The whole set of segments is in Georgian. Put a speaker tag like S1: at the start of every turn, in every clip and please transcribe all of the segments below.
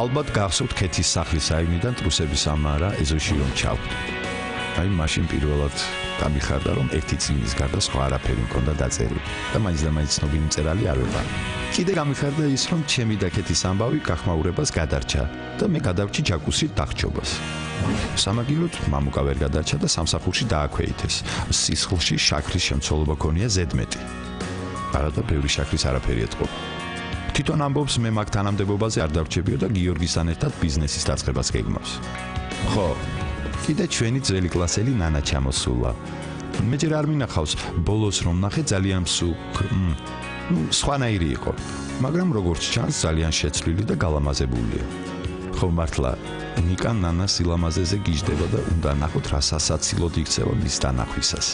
S1: ალბათ გახსოვთ ქეთის სახლის აივნიდან ტრუსების ამარა ეზოში რომ ჩავდ. აი მაშინ პირველად გამიხარდა რომ ერთი წინის გარდა სხვა არაფერი მქონდა დაწერილი და მაინც ცნობილი მწერალი არ ვიყავ. კიდე გამიხარდა ის რომ ჩემი და ქეთის ამბავი გახმაურებას გადარჩა და მე გადავრჩი ჯაკუსით დახჭობას. სამაგილოდ მამუკა ვერ გადარჩა და სამსახურში დააქვეითეს. სისხლში შაქრის შემცველობა ქონია ზედმეტი. არადა ბევრი შაქრის არაფერი ეთყობა. თვითონ ამბობს მე მაგ თანამდებობაზე არ დავრჩებიო და გიორგისთან ერთად ბიზნესის დაწყებას გეგმავს. ხო, კიდე ჩვენი ძველი კლასელი ნანა ჩამოსულა. მე ჯერ არ მინახავს ბოლოს რომ ნახე ძალიან სხვანაირი იყო, მაგრამ როგორც ჩანს ძალიან შეცვლილი და გალამაზებულია. ხო მართლა ნიკა ნანას სილამაზეზე გიждდება და უნდა ნახოთ რა სასაცილოდ იქცევა მის დანახვისას.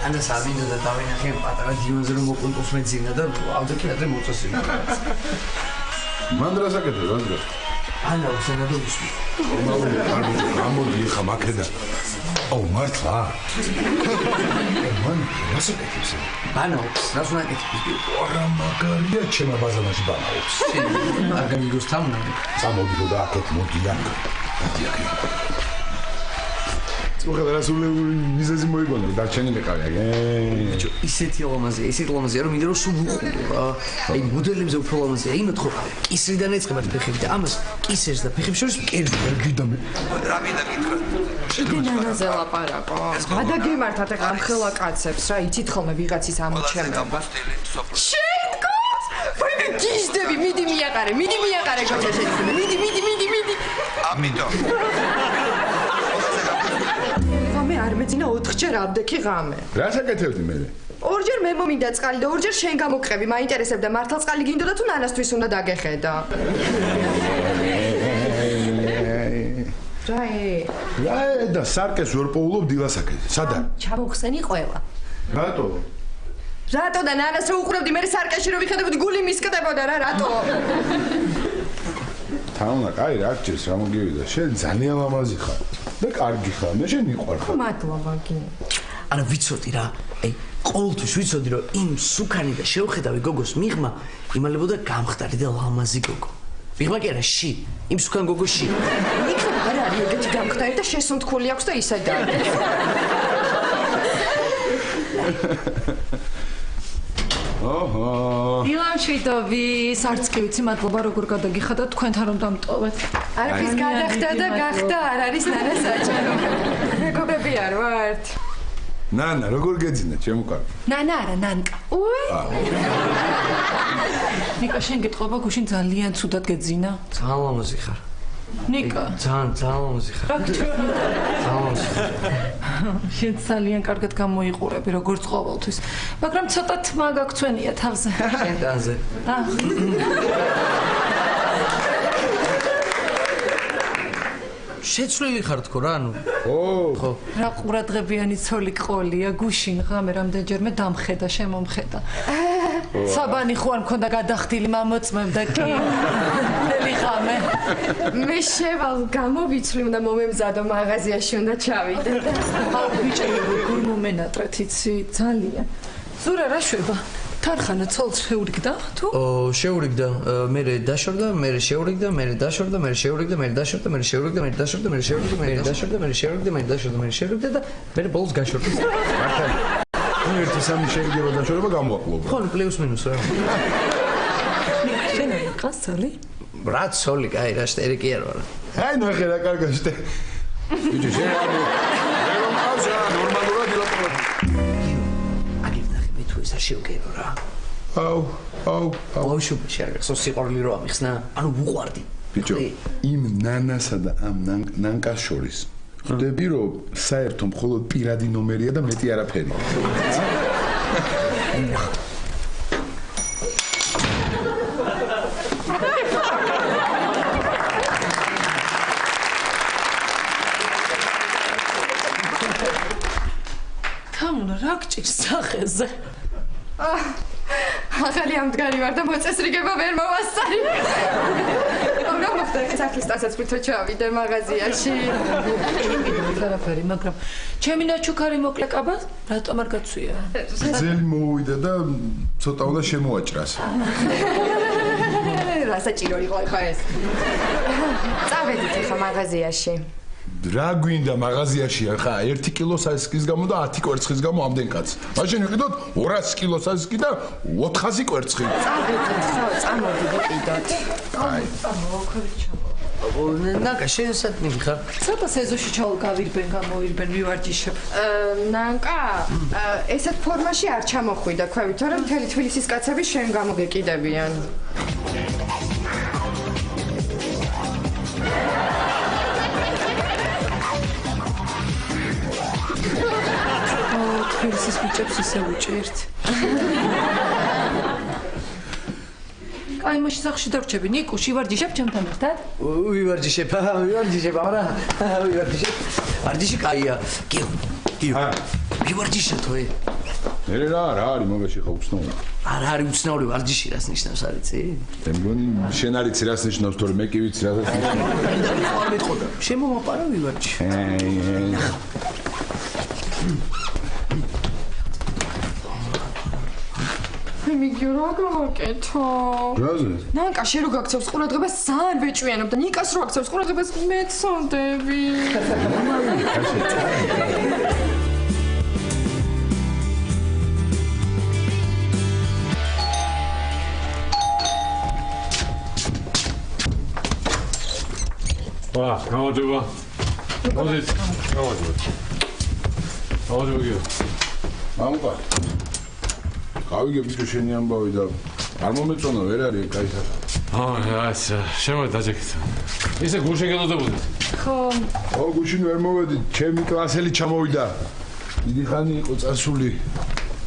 S2: Ana sabindo da tavena che patara di un zero con tus menzina da auto che adre molto sì.
S3: Mandra sakete, Mandra.
S2: Ana senador uspi.
S3: Amo di khamakeda. Oh, Martla. Man, rasakete.
S2: Banoks, rasakete.
S3: Ora magaria chema bazanashi banoks.
S2: Argamigos tamna.
S3: Samodido da aket modiak. Modiak. მოხდა რასული მიზეზი მოიგონა დარჩენი მეყავია
S2: ბიჭო ისეთი ლამაზია რომ მინდა რომ სულ უყურო რა აი მოდელებზე უფრო ლამაზია იმათ ხო კისრიდან ეწყებათ ფეხები და ამას კისერს და ფეხებს შორის კერდი გიდა მე რა მინდა გითხრა
S4: შედანაზე ლაპარაკო გადაგიმართათ ახლა ამ ხელა კაცებს რა იცით ხოლმე ვიღაცის ამოჩენება შენკოს ვაი გიждები მიდი მიაყარე გოჩა მიდი
S5: ამიტომ
S4: მე არ მეძინა 4 ჯერ აბდექი ღამე.
S3: რა საკეთებდი მე?
S4: ორჯერ მე მომინდა წყალი და ორჯერ შენ გამოყევი. მაინტერესებდა მართლა წყალი გინდოდა თუ ნანასთვის უნდა დაგეხედა.
S3: რა და სარკეს ვერ პოულობ დილასაკეთე. სადა?
S4: ჩამოხსენი ყველა.
S3: რატო?
S4: რატო და ნანას რო უყურებდი მე სარკეში რო ვიხედებოდი გული მისკდებოდა რა რატო?
S3: თაუნა, კაი რა გჭირს რა მოგივიდა. შენ ძალიან ლამაზი ხარ. და კარგი ხარ, მე შენ მიყვარხარ.
S4: მადლობა კი.
S2: არა ვიცოდი რა, აი ყოველთვის ვიცოდი რომ იმ სუქანი და შეუხედავი გოგოს მიღმა იმალებოდა გამხდარი და ლამაზი გოგო. მიღმა კი არა ში, იმ სუქან გოგოში.
S4: იქნება არ არის ეგეთი გამხდარი და შესუნთქული აქვს და ისე და.
S3: ოჰო.
S4: ილამშვიდობი, არც კი ვიცი მადლობა როგორ გადაგიხადოთ თქვენთან რომ დამტოვეთ. არაფრის გადახდა და გახდა არ არის ნანა საჭირო. მეგობრები არ ვართ.
S3: ნანა, როგორ გეძინა ჩემო კარგი?
S4: ნანა არა, ნანკა. უი.
S6: ნიკა შენ გეტყობა გუშინ ძალიან ცუდად გეძინა?
S2: ძალიან ლამაზი ხარ.
S6: ნიკა.
S2: ძალიან ლამაზი ხარ.
S6: შენ ძალიან კარგად გამოიყურები როგორც ყოველთვის. მაგრამ ცოტა თმა გაგცვენია თავზე.
S2: შენ დანზე. შეცვლილი ხარ თქო რა ანუ
S3: ხო
S6: რა ყურადღებიანი ცოლი ყოლია გუშინ ღამე რამდენჯერმე დამხედა შემომხედა საბანი ხო არ მქონდა გადახდილი მამოწმებდა კი ნელი ხამე.
S4: მე შევალ გამოვიცვლი უნდა მომემზადო მაღაზიაში უნდა ჩავიდე და
S6: აუ ბიჭი როგორ მომენატრეთ იცი ძალიან. ზურა რა შვება? თარხანა ცოლს შეურიგდა თუ?
S2: შეურიგდა, მე დაშორდა, მე შეურიგდა, მე დაშორდა, მე შეურიგდა, მე დაშორდა, მე შეურიგდა, მე დაშორდა, მე შეურიგდა, მე დაშორდა, მე შეურიგდა, მე დაშორდა, მე შეურიგდა და მე ბოლოს გაშორდა.
S3: ნუ ერთი სამი შეიძლება დაშორება გამოაკლობა.
S2: ხო, პლუს მინუს რა.
S6: შენ ყავს ცოლი?
S2: რა ცოლი, კაი, რა შტერი კი არ ვარ.
S3: აი ნუ ახლა კარგაშტე. ბიჭო, შენ არ რომ ყავს რა, ნორმალურად ილაპარაკო.
S2: ეს არ შევგერო რა.
S3: აუ.
S2: ბავშვი შეარგახსო სიყვარული რო ამიხსნა. ანუ ვუყვარდი.
S3: ბიჭო, იმ ნანასა და ამ ნანკას შორის ხვდები რომ საერთო მხოლოდ პირადი ნომერია და მეტი არაფერი.
S6: თამუნა რა გჭირს სახეზე?
S4: ახალი ამდგარი ვარ და მოწესრიგება ვერ მოვასწარი. რა მოხდა სახლის დასაწყისო ჩავიდე მაღაზიაში.
S6: არაფერი, მაგრამ ჩემი ნაჩუქარი მოკლე კაბა რატომ არ გაცვია?
S3: ძელი მოუვიდა და ცოტა უნდა შემოაჭრას.
S4: რა საჭირო იყო ახლა ეს? წავედით ახლა მაღაზიაში.
S3: რა გვინდა მაღაზიაში ახლა 1 კილო სასკის გამო და 10 კვერცხის გამო ამდენ კაც. მაშინ ვიყიდოთ 200 კილო სასკი და 400 კვერცხი.
S4: წავედით ხო, წამოდი ვიყიდოთ.
S3: აი.
S2: ნანკა შეესად მიხარ.
S6: ცოტა სეზონში ჩავგავირბენ, გამოვირბენ, მივარჯიშებ.
S4: ნანკა, ესეთ ფორმაში არ ჩამოხვიდა ქვევით, თორემ მთელი თბილისის კაცები შენ გამოგეკიდებიან.
S6: თბილისის ბიჭებს ისე უჭერთ. აი მაშინ სახში დაგვრჩები ნიკუში ვარჯიშებ ჩემთან ერთად?
S2: ვივარჯიშებ, არა. ვივარჯიშებ. ვარჯიში კაია. გიო. ვივარჯიშეთო.
S3: მე რა არის მაგაში ხა უცნაური.
S2: არა არის უცნაური ვარჯიში რას ნიშნავს არ იცი?
S3: მე მგონი შენ არ იცი რას ნიშნავს თორე მე კი ვიცი რას ნიშნავს.
S2: არ მეტყოდა. შემომაპარა ვივარჯიშე.
S4: მიგი რა გავაკეთო?
S3: რაზე?
S4: ნანკა შენ რო გაქცევს ყურადღებას ძალიან ბეჭვიანობ და ნიკას რო აქცევს ყურადღებას მეცოდები.
S5: ვა, გამარჯობა. მოდით, გამარჯობა. გამარჯობა.
S3: მამუკა. გავიგე ბიჭო შენი ამბავი და არ მომეწონა ვერ არის კაი სახა.
S5: ეს შემო დაჯექეთ. ისე გუშინ გელოდებოდით.
S4: ხო.
S3: ო გუშინ ვერ მოვედი, ჩემი კლასელი ჩამოვიდა. დიდი ხანი იყო წასული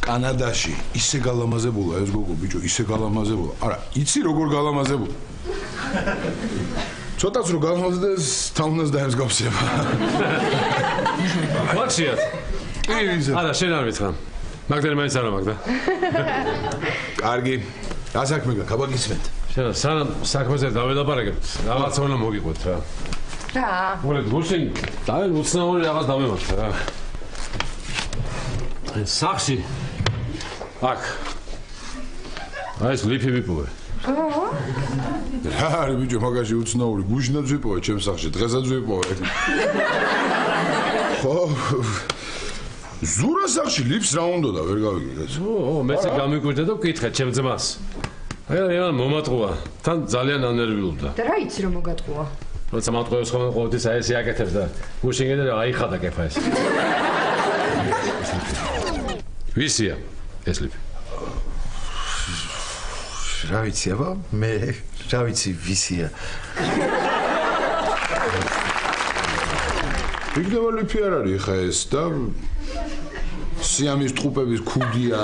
S3: კანადაში. ისე გალამაზებულა ეს გოგო ბიჭო, ისე გალამაზებულა. არა, იცი როგორ გალამაზებულა? ცოტაც რო გალამაზდეს, თაუნას დაემსგავსება.
S5: ვაჩიათ.
S3: კი,
S5: არა, შენ არ მითხრა. მაგდენი მაინც არა მაგდა.
S3: კარგი. რა საქმე გაქვს? აბაგისმენთ.
S5: შენ სანამ საქმეზე დაველაპარაკებთ, რაღაცა უნდა მოგიყვეთ რა.
S4: რა?
S5: მოგეთ გუშინ დავე უცნაური რაღაც დავემართა რა. სახში. აქ. აი ეს ლიფი ვიპოვე.
S3: რა არის ბიჭო მაგაში უცნაური? გუშინაც ვიპოვე ჩემს სახში, დღესაც ვიპოვე. ხო. ზურა სახში ლიფს რა უნდა და ვერ გავიგე ეს.
S5: მეც გამიკვირდა და ვკითხე ჩემ ძმას. აი მომატყუა. თან ძალიან ანერვიულობდა.
S4: და რა იცი რომ მოგატყუა?
S5: როცა მომატყუებს ხომ ყოველთვის აი ეს იაკეთებს და გუშინ კიდე აიხადა კეფა ეს. ვისია ეს ლიფი?
S1: რა ვიცი აბა მე რა ვიცი ვისია.
S3: იქნება ლიფი არ არის ხა ეს და სიამის ტყუპების ქუდია.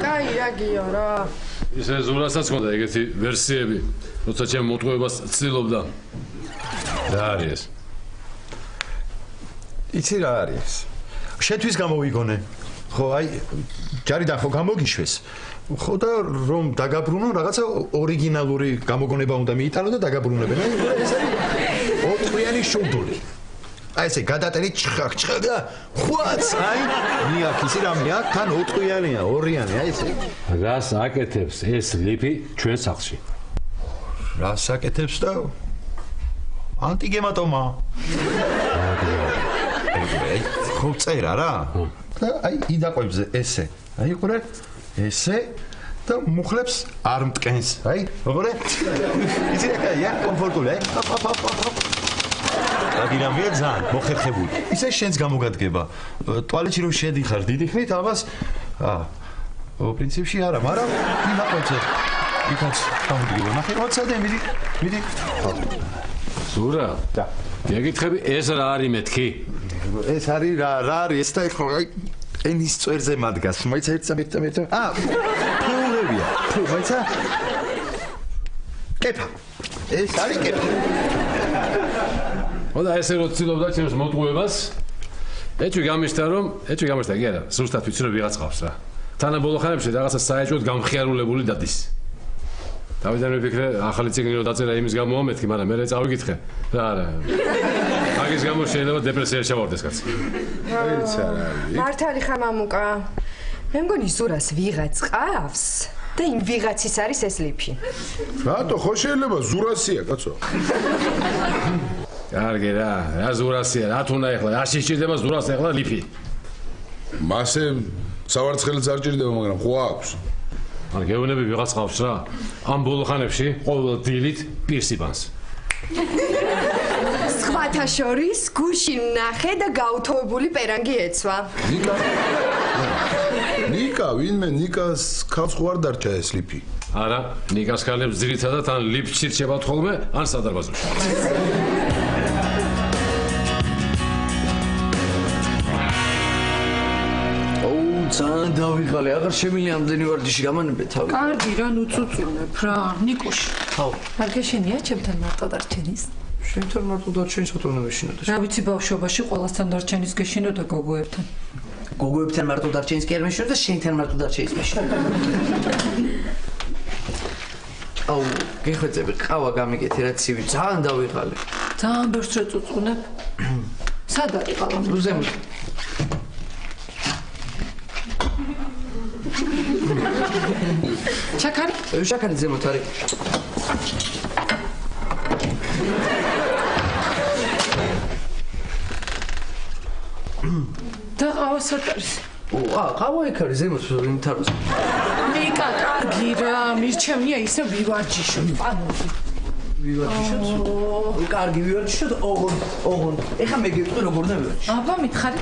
S4: კაი, აგიო რა.
S5: ისე ზურასაც ხონდა ეგეთი ვერსიები, როცა ჩემ მოტყუებას ცდილობდა. რა არის ეს?
S1: იცი რა არის? შეთვის გამოვიგონე. ხო, აი ჯარიდან ხო გამოგიშვეს.
S7: ხო და რომ დაგაბრუნო რაღაცა ორიგინალური გამოგონება უნდა მიიტანო და დაგაბრუნებენ. ეს არის ოთხიანი შუბლი. აი ესე გადატელი ჩხახ და ხუაც აი ნიაკ ისი რამეა თან ოთხიანია ორიანი აი ესე
S5: რას აკეთებს ეს ლიფი ჩვენ სახლში?
S7: რას აკეთებს და ანტიგემატომა. ხო წერა რა. და აი იდაყვებზე ესე. აი ყურე ესე და მუხლებს არ მტკენს. აი ყურე. იცი რა კაია კომფორტული აი. აგინამია ძალიან მოხერხებული. ისე შენს გამოგადგება. ტუალეტში რომ შედიხარ დიდი ხნით ამას პრინციპში არა, მაგრამ იდაყვებზე. იქაც გამოგდგება. ნახე როცა მიდი.
S5: ზურა და გეკითხები ეს რა არის მეთქი?
S7: ეს არის რა არის ეს და ხო აი ენის წვერზე მადგას. მაიცა ერთ. ფულებია. მაიცა კეფა. ეს არის კეფა.
S5: ოდა ესე რო ცდილობდა ჩემს მოტყუებას ეჭვი გამიშთა კი არა ზუსტად ვიცი რომ ვიღაც ყავს რა თანა ბოლო ხანებში რაღაცა საეჭვოდ გამხიარულებული დადის დავიდან ვიფიქრე ახალი ციგნი რო დაწერა იმის გამო ამეთქი მაგრამ მე წავიკითხე რა არა მაგის გამო შეიძლება დეპრესიაში ჩავარდეს კაცი
S3: ეს არა
S4: მართალი ხარ მამუკა მე მგონი ზურას ვიღაც ყავს და იმ ვიღაცის არის ეს ლიფი
S3: რატო ხო შეიძლება ზურასია კაცო
S5: კარგი რა ზურასია რა თუნდა ეხლა რა შეჭირდება ზურას ეხლა ლიფი
S3: მასე სავარცხელიც არ ჭირდება მაგრამ ხო აქვს
S5: ან გეუბნები ვიღაც ყავს რა ამ ბოლო ხანებში ყოველ დილით პირსიბანს
S4: სხვათა შორის გუში ნახე და გაუთოვებული პერანგი ეცვა
S3: ნიკა ვინმე ნიკას ქალს ხო არ დარჩა ეს ლიფი
S5: არა ნიკას ქალებს ძირითადად ან ლიფტში რჩებათ ხოლმე ან სადარბაზოში
S2: ძალიან დავიღალე, აღარ შემიძლია ამდენი ვარჯიში გამანებე თავი.
S6: კარგი რა, ნუ წუწუნებ რა, ნიკუში.
S2: ხო.
S6: არ გეშენია ჩემთან მარტო დარჩენის?
S2: შენთან მარტო დარჩენის ხოთო უნდა ვეშინოდე.
S6: რა ვიცი ბავშვობაში ყოველასთან დარჩენის გეშინო და გოგოებთან.
S2: გოგოებთან მარტო დარჩენის კი არ მეშინო და შენთან მარტო დარჩენის მეშინო. აუ, გეხვეწები, ყავა გამიგეთი რა ცივი, ძალიან დავიღალე.
S6: ძალიან ბევრს რა წუწუნებ? სად არის ყავა?
S2: ზემოთ.
S6: ჩაქარი?
S2: შაქარი ზემოთ არის.
S6: და ყავა სად არის?
S2: ყავა იქ არის ზემოთ იმ თაროს.
S6: ნიკა, კარგი რა, მირჩევნია ისე ვივარჯიშოთ, პანუში.
S2: ვივარჯიშოთ? კარგი ვივარჯიშოთ, ოღონდ. ეხლა მე გეტყვი როგორ უნდა ვივარჯიშო.
S6: აბა მითხარი.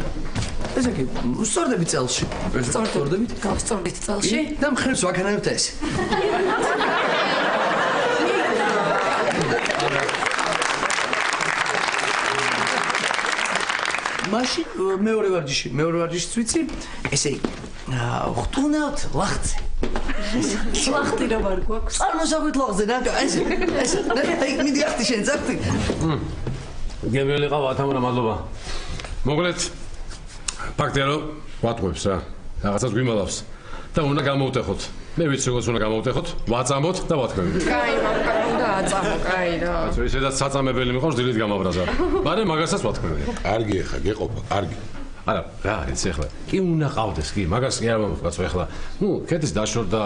S2: ესე იგი, სწორდები წელში.
S6: სწორდებით? გავსწორდით წელში?
S2: და მხრებს ვაქანებთ ეს. მაშინ მეორე ვარჯიშიც ვიცი. ესე იგი, ხტუნავთ ლახტზე.
S6: ლახტი რა ვარ გვაქვს?
S2: წარმოსახვით ლახტზე, რა, ესე. აი, მიდი ახტი შენ ძახტი.
S5: გემრიელი ყავა ათამურა მადლობა მოგლეთ ფაქტია რომ ვატყუებს რა რაღაცას გვიმალავს და უნდა გამოვტეხოთ მე ვიცი როგორც უნდა გამოვტეხოთ ვაწამოთ და ვათქვევით
S4: კაი მამუკა უნდა აწამო კაი რა
S5: ისედაც საწამებელი მიყავს დილით გამაბრაზა მაგრამ მაგასაც ვათქვევით
S3: კარგი ეხა გეყოფა კარგი
S5: არა რა იცი ახლა კი უნდა ყავდეს კი მაგას კი არ მომხდას ახლა ნუ ქეთის დაშორდა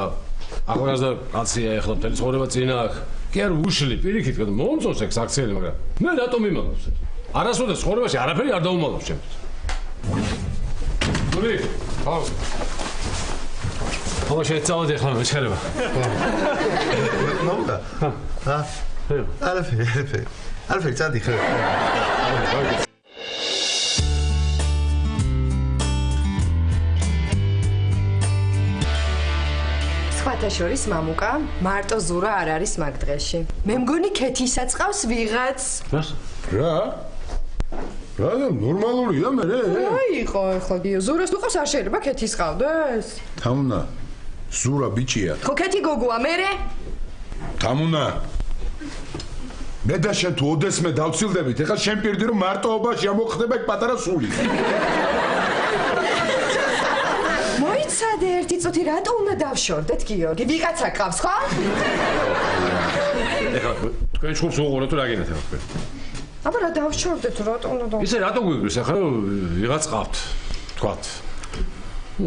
S5: ახლა კაცია ახლა მთელი ცხოვრება წინა აქვს კი არ უშლი პირიქით მომწონს ეს აქციელი მაგრამ მე რატომ იმალავს არასოდეს ცხოვრებაში არაფერი არ დაუმალავს ჩემს გული ხავს ხო შეცავდი ახლა მეჩერება
S7: ნოდა არაფერი წადი ხე
S4: სხვათა შორის მამუკა მარტო ზურა არ არის მაგ დღეში მე მგონი ქეთისაც ყავს ვიღაც
S3: რა ნორმალურია მე
S4: აი იყო ახლა გიო ზურას თუ ყავს არ შეიძლება ქეთის ყავდეს
S3: თამუნა ზურა ბიჭია
S4: ხო ქეთი გოგოა მერე
S3: თამუნა მე და შენ თუ ოდესმე დავცილდებით ეხლა შენ პირდი რომ მარტოობაში ამოხდება ეგ პატარა სული
S4: მოიცა სადე ერთი წუთი რატო უნდა დავშორდეთ გიორგი? ვიღაცა ყავს ხო?
S5: ეხლა თქვენ ჩხუბს უყურებთ თუ რა გინათ ახლა თქვენ?
S4: აბა რა დავშორდეთ რატო უნდა დავშორდეთ?
S5: ისე რატო გვიგვის ახლა ვიღაც ყავთ თქვათ.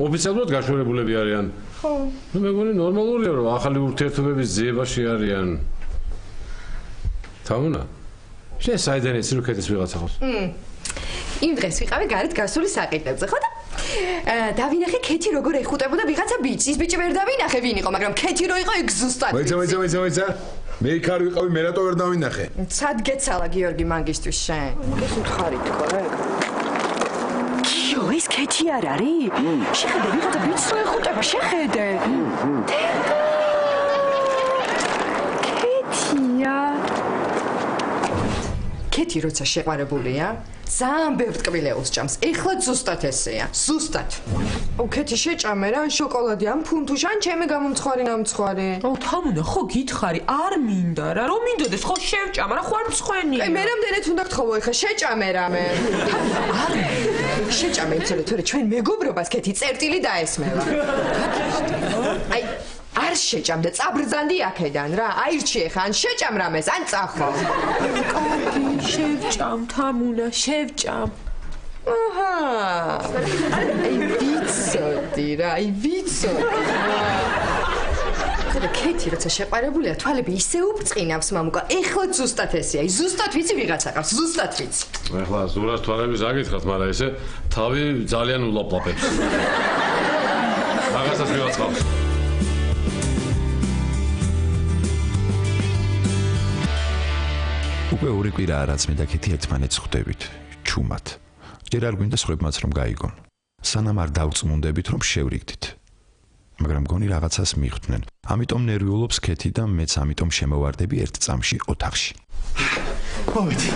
S5: ოფიციალურად გაშორებულები არიან.
S4: ხო.
S5: ნუ მეგონი ნორმალურია რომ ახალი ურთიერთობების ძიებაში არიან. თამუნა. შენ საიდან იცი რომ ქეთის ვიღაცა ყავს?
S4: იმ დღეს ვიყავი გარეთ გასული საყიდებზე, ხო და? დავინახე ქეთი როგორ ეხუტებოდა ვიღაცა ბიჭს. ის ბიჭი ვერ დავინახე ვინ იყო, მაგრამ ქეთი რო იყო ეგ ზუსტად.
S3: ვაიცა. მე იქ არ ვიყავი, მე რატო ვერ დავინახე?
S4: სად გეცალა გიორგი მანგისთვის შენ? ეს მხარი თქო რა. ეს ქეთი არ არის? შეხედე ვიღაცა ბიჭს რო ეხუტება, შეხედე. ქეთია. ქეთი როცა შეყარებულია, ძალიან ბევრ ტკბილეულს ჭამს. ეხლა ზუსტად ესეა. ზუსტად. ქეთი შეჭამე რა, შოკოლადი ან ფუნთუშ ან ჩემი გამომცხარი ნამცხარი.
S8: თამუნა ხო გითხარი, არ მინდა რა, რომ მინდოდეს ხო შევჭამა რა, ხო არ მცხენია.
S4: მე რამდენად უნდა გთხოვო ეხლა შეჭამე რამე. არ შეჭამე იცოდე თორე ჩვენ მეგობრობას ქეთი წერტილი დაესმევა. აი არ შეჭამდე, წაბრძანდი აქედან რა. აირჩი ეხა, ან შეჭამ რამეს, ან წახო.
S8: კარგი, შევჭამ, თამუნა, შევჭამ.
S4: აჰა. აი ვიცოდი რა, ხოდა ქეთი როცა შეყარებულია, თვალები ისე უბწყინავს მამუკა. ეხლა ზუსტად ესეა, ზუსტად ვიცი ვიღაცა ყავს, ზუსტად ვიცი.
S5: ეხლა ზურას თვალების აგითხრათ, მაგრამ ესე თავი ძალიან ულაპლაპებს. რაღაცას ვიღაც ყავს.
S1: უკვე ორი კვირაა რაც მე და ქეთი ერთმანეთს ხვდებით ჩუმად. ჯერ არ გვინდა სხვებმაც რომ გაიგონ. სანამ არ დავწმუნდებით რომ შევრიგდით. მაგრამ გონი რაღაცას მიხვდნენ. ამიტომ ნერვიულობს ქეთი და მეც ამიტომ შემოვარდები ერთ წამში ოთახში.
S7: მოვედი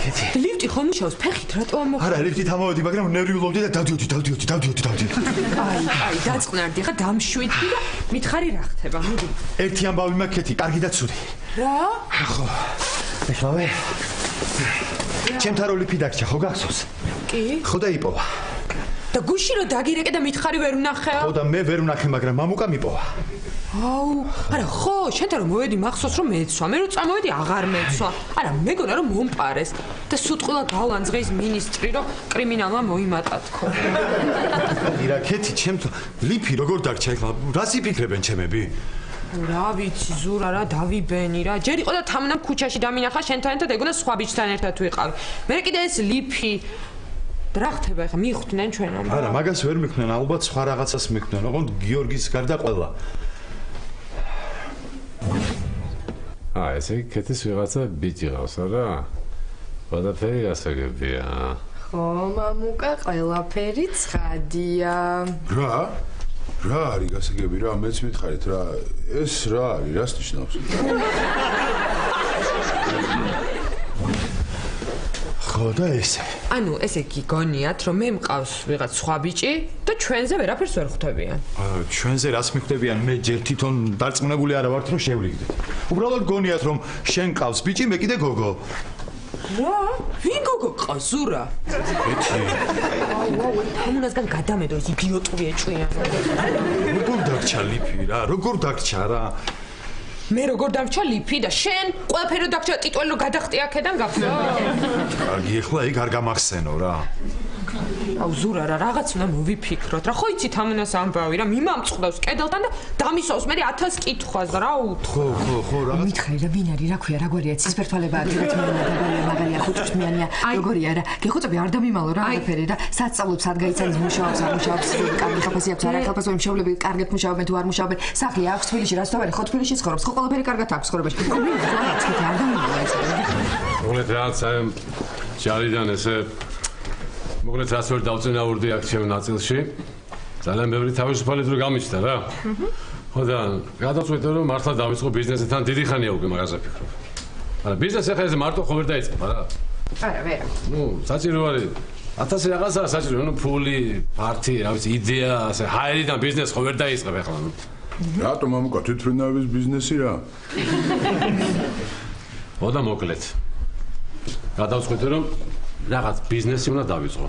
S7: ქეთი.
S8: ლიფტი ხომ მუშაობს ფეხით რატო არ მოხდა?
S7: არა ლიფტით ამოვედი, მაგრამ ნერვიულობდი და დავდიოდი.
S8: აი, დაწყნარდი ხა დამშვიდდი და მითხარი რა ხდება, მოდი.
S7: ერთი ამბავი მაქვს ქეთი, კარგი და ცუდი.
S8: რა?
S7: ხო. ეხლავე. ჩემთან რო ლიფტი დაგჭა, ხო გახსოვს?
S8: კი.
S7: ხო და იპოვა.
S8: და გუში რო დაგირეკე და მითხარი ვერ ვნახეა?
S7: ხო და მე ვერ ვნახე, მაგრამ მამუკა მიპოვა.
S8: აუ, არა ხო, შენთან რომ მოვედი მახსოვს რომ მეცვა, მე რო წამოვედი აღარ მეცვა. არა, მეგონა რომ მომპარეს და სუტყვილა გავლანძღის მინისტრი რომ კრიმინალმა მოიმატა თქო.
S7: ირა ქეთი, ჩემთან ლიფი როგორ დაგჭა ეხლა? რას იფიქრებენ ჩემები?
S8: რა ვიცი, ზურა რა დავიბენი რა. ჯერ იყო და თამნამ ქუჩაში დამინახა შენთან ერთად, ეგონა სხვა ბიჭთან ერთად ვიყავი. მე კიდე ეს ლიფი რა ხდება ეხლა მიხვდნენ ჩვენ ამ?
S7: არა, მაგას ვერ მიხვდნენ, ალბათ სხვა რაღაცას მიხვდნენ, ოღონდ გიორგის გარდა ყველა.
S5: ესე ქეთის ვიღაცა ბიჭი ყავს არა? ყველაფერი გასაგებია.
S4: ხო, მამუკა, ყველაფერი ცხადია.
S3: რა არის გასაგები რა, მეც მითხარით რა, ეს რა არის, რას ნიშნავს?
S7: ხო და ესე.
S8: ანუ ესე გიგონიათ რომ მე მყავს ვიღაც სხვა ბიჭი და ჩვენზე ვერაფერს ვერ ხვდებიან.
S7: ჩვენზე რას მიხვდებიან? მე ჯერ თვითონ დარწმუნებული არა ვარ რომ შევრიგდეთ. უბრალოდ გონიათ რომ შენ ყავს ბიჭი, მე კიდე გოგო.
S8: რა? ვინ გოგო ყავს ზურა?
S7: ქეთი.
S8: აუ, თამუნასგან გადამედო ეს იდიოტური ეჭვიან.
S7: როგორ დაგჭა ლიფი რა? როგორ დაგჭა რა?
S8: მე როგორ დაგჭა ლიფი და შენ ყველაფერი დაგჭა ტიტველი რომ გადახტი აქედან გაფრთხილე.
S7: კარგი, ეხლა იქ არ გამახსენო რა.
S8: აუ ზურა რა რაღაც უნდა მოვიფიქროთ რა. ხო იცით ამონას ამბავი რა, მიმამწყდავს კედელთან და დამისვავს მე 1000 კითხვას რა უთქო.
S7: ხო რაღაც
S4: მითხარი რა ვინ არის, რა ქვია, რა გვარია, ცისფერთვალება აგებათმიანია, მაგალია, ხუთწუთმიანია, როგორია რა. გეხუწები არ დამიმალო რა ყველაფერი რა. სად სწავლობს, სად გაიცანს, მუშაობს, არ მუშაობს, კარგი ხაფასი აქვს, არა ხაფასი მშობლები კარგად მუშაობენ თუ არ მუშაობენ. სახლი აქვს თბილისში, რა სწავალი, ხო თბილისში ცხოვრობს, ხო ყველაფერი კარგად აქვს ხორებაში. არ დამიმალო ეს.
S5: მოგეთ რაც ჯარიდან ესე მოგეთ რაც ვერ დავწინაურდი აქ ჩემ ნაწილში. ძალიან ბევრი თავისუფალი დრო გამიჩნდა რა. ხო და გადავწყვიტე რომ მართლა დავიწყო ბიზნესთან, დიდი ხანია უკვე მაგაზე ვფიქრობ. არა ბიზნესი ახლა ეს მარტო ხო ვერ დაიწყება რა.
S4: არა, ვერა.
S5: საჭირო არის 1000 რაღაცაა საჭირო, ფული, ფართი, რა ვიცი, იდეა, ასე ჰაერიდან ბიზნესი ხო ვერ დაიწყებ ახლა.
S3: რატო მამუკა თვითმფრინავების ბიზნესი რა?
S5: ხო და მოკლედ. გადავწყვიტე რომ რაღაც ბიზნესი უნდა დავიწყო.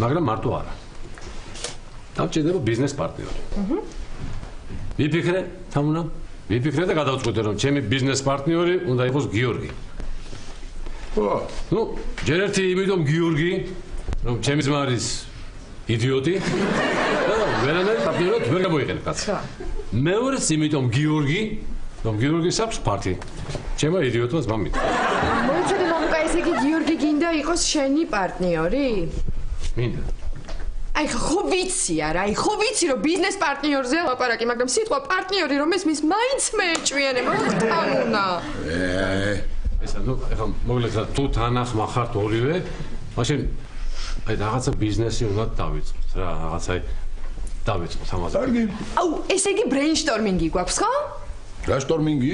S5: მაგრამ მარტო არა. დამჭირდება ბიზნეს პარტნიორი. ვიფიქრე, თამუნა, ვიფიქრე და გადავწყვიტე რომ ჩემი ბიზნეს პარტნიორი უნდა იყოს გიორგი. ნუ, ჯერ ერთი იმიტომ გიორგი, რომ ჩემი ძმა არის იდიოტი და ვერანაირ პარტნიორად ვერ გამოიყენებ კაცს. მეორეც იმიტომ გიორგი, რომ გიორგის აქვს ფართი. ჩემო იდიოტმა ძმამ მით.
S4: მოიცადე მამუკა, ესე იგი გიორგი გინდა იყოს შენი პარტნიორი?
S5: მინდა.
S4: აი ხო ვიცი არა, აი ხო ვიცი რომ ბიზნეს პარტნიორზე ლაპარაკი, მაგრამ სიტყვა პარტნიორი რომ ეს მის მაინც მეეჭვიანება, თამუნა.
S5: ესა ნუ ეხლა მოკლედ თუ თანახმა ხართ ორივე, მაშინ აი რაღაცა ბიზნესი უნდა დავიწყოთ რა, რაღაცა დავიწყოთ ამაზე.
S3: კარგი.
S4: აუ, ესე იგი ბრეინშტორმინგი გვაქვს, ხო?
S3: რა შტორმინგი?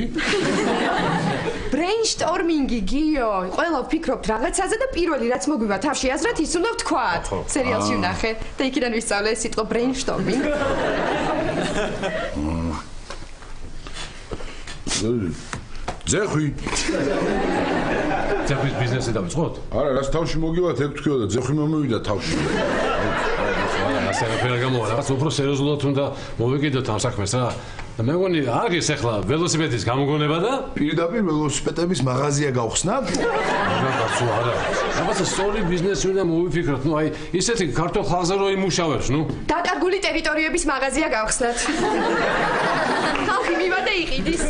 S4: ბრეინშტორმინგი გიო, ყველა ვფიქრობთ რაღაცაზე და პირველი რაც მოგვივა თავში აზრად ის უნდა ვთქვათ. სერიალში ვნახე და იქიდან ვისწავლე ეს სიტყვა ბრეინშტორმინგი.
S3: ძეხვი.
S5: ძეხვის ბიზნესი დავიწყოთ?
S3: არა, რაც თავში მოგივათ, ეგ თქვიო და ძეხვი მომივიდა თავში.
S5: ასე რა გამოვა, რაღაც უფრო სერიოზულად უნდა მოვეკიდოთ ამ საქმეს რა. და მე მგონი არის ახლა ველოსიპედის გამოგონება და
S3: პირდაპირ ველოსიპედების მაღაზია გავხსნათ?
S5: რაღაცა არა. რაღაცა სწორი ბიზნესი უნდა მოვიფიქროთ. ნუ აი ისეთი ქართულ ხალხზე რო იმუშავებს, ნუ.
S4: დაკარგული ტერიტორიების მაღაზია გავხსნათ. ხალხი მივა და იყიდის.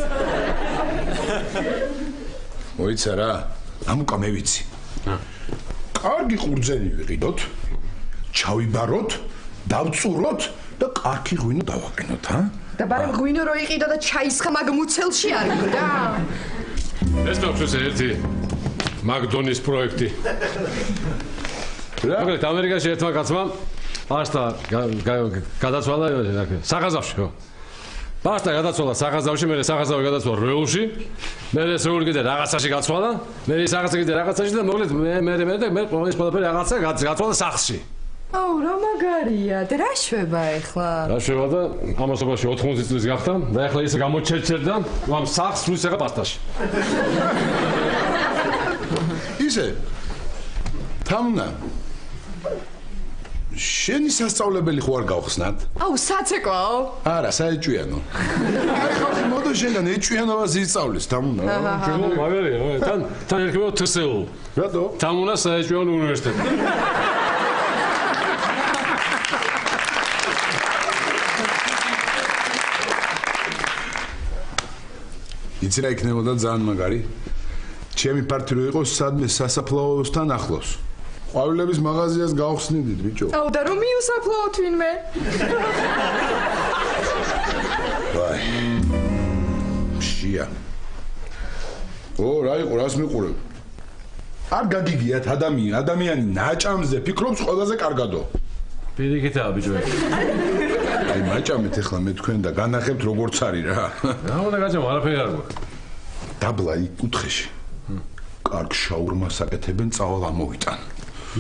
S3: მოიცა რა, ამუკა მე ვიცი. კარგი ყურძენი ვიყიდოთ, ჩავიბაროთ, დავწუროთ და კარგი ღვინო დავაყენოთ, ჰა?
S4: და ბარემ ღვინო რო იყიდო და ჩაისხა მაგ მუცელში არ გინდა?
S5: ეს მაქვს ერთი მაკდონის პროექტი. მოკლედ ამერიკაში ერთმა კაცმა პასტა გადაცვალა სახაზავში, ხო? პასტა გადაცვალა სახაზავში, მე სახაზავი გადაცვალა რეულში, მე ეს რეული კიდე რაღაცაში გაცვალა, მე ის რაღაცა კიდე რაღაცაში და მოკლედ მე ეს ყველაფერი რაღაცა გაცვალა სახლში.
S4: აუ, რა მაგარია. და რა შვება ახლა?
S5: რა შვება და ამასობაში 80 წლის გახდა და ახლა ის გამოჩერჩერდა ამ სახლს სულ ეხა პასტაში.
S3: ისე თამუნა შენი სასწავლებელი ხო არ გავხსნათ?
S4: აუ, საცეკვაო.
S3: არა, საეჭვიანო. აი ხალხი მოდო შენგან ეჭვიანობას ისწავლის თამუნა.
S5: მაგარია, თან ერქვა თსეულ.
S3: რატო?
S5: თამუნა საეჭვიანო უნივერსიტეტი.
S3: იცი რა იქნებოდა ძალიან მაგარი? ჩემი პარტი რო იყოს სადმე სასაფლაოსთან ახლოს. ყვავილების მაღაზიას გავხსნიდით, ბიჭო.
S4: აუ, და რომ მიუსაფლაო თვინმე.
S3: ვაი. შია. რა იყო, რას მიყურებ? არ გაგიგიათ ადამიანი ნაჭამზე ფიქრობს ყველაზე კარგადო.
S5: პირიქითაა ბიჭო.
S3: აი მაჭამეთ ახლა მე თქვენ და განახებთ როგორც არის რა.
S5: რა უნდა გაჭამ, არაფერი არ გვაქვს.
S3: დაბლა იქ კუთხეში. კარგ შაურმას აკეთებენ, წავალ ამოვიტან.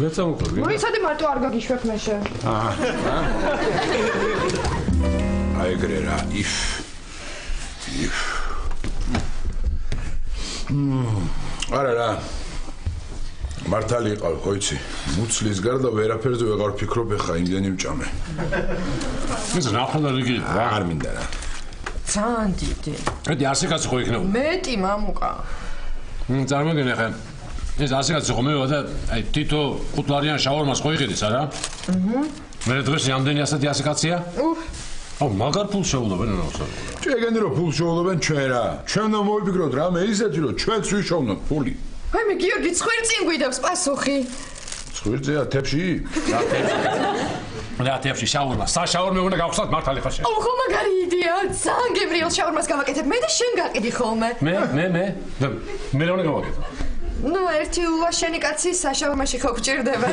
S5: მეც ამოკლები.
S4: მოიცადე მარტო არ გაგიშვებ მეშე.
S3: აი ეგრე რა, if. არა რა. მართალი იყავ, ხო იცი? მუცლის გარდა ვერაფერზე ვეღარ ვფიქრობ ახლა იმდენი მჭამე.
S5: ეს რა ხალხი რიგი
S3: რა არ მინდა რა.
S4: ძალიან დიდი.
S5: მეტი 100 კაცი ხო იქნება?
S4: მეტი მამუკა.
S5: წარმოგიდგენ ახლა ეს 100 კაცი ხო მევა და აი თითო 5 ლარიან შაურმას ხო იყიდეს არა? მე დღეს რამდენი ასეთი 100 კაცია? აუ მაგარ ფულს შეულობენ რა მოსა.
S3: შეგენი რომ ფულს შეულობენ ჩვენ რა. ჩვენ და მოვიფიქროთ რა მე ისეთი რომ ჩვენც ვიშოვნოთ ფული.
S4: აი მე გიორგი ცხვირწინ გვიდავს პასუხი.
S3: ცხვირწია თებში?
S5: რა თებში შაურმა, საშაურმე უნდა გავხსნათ მართალი ხარ შენ.
S4: აუ ხო მაგარი იდეა, ძალიან გემრიელ შაურმას გავაკეთებ მე და შენ გაყიდი ხოლმე.
S5: მე რა უნდა გავაკეთო?
S4: ნუ ერთი ულაშენი კაცი საშაურმაში ხო გჭირდება.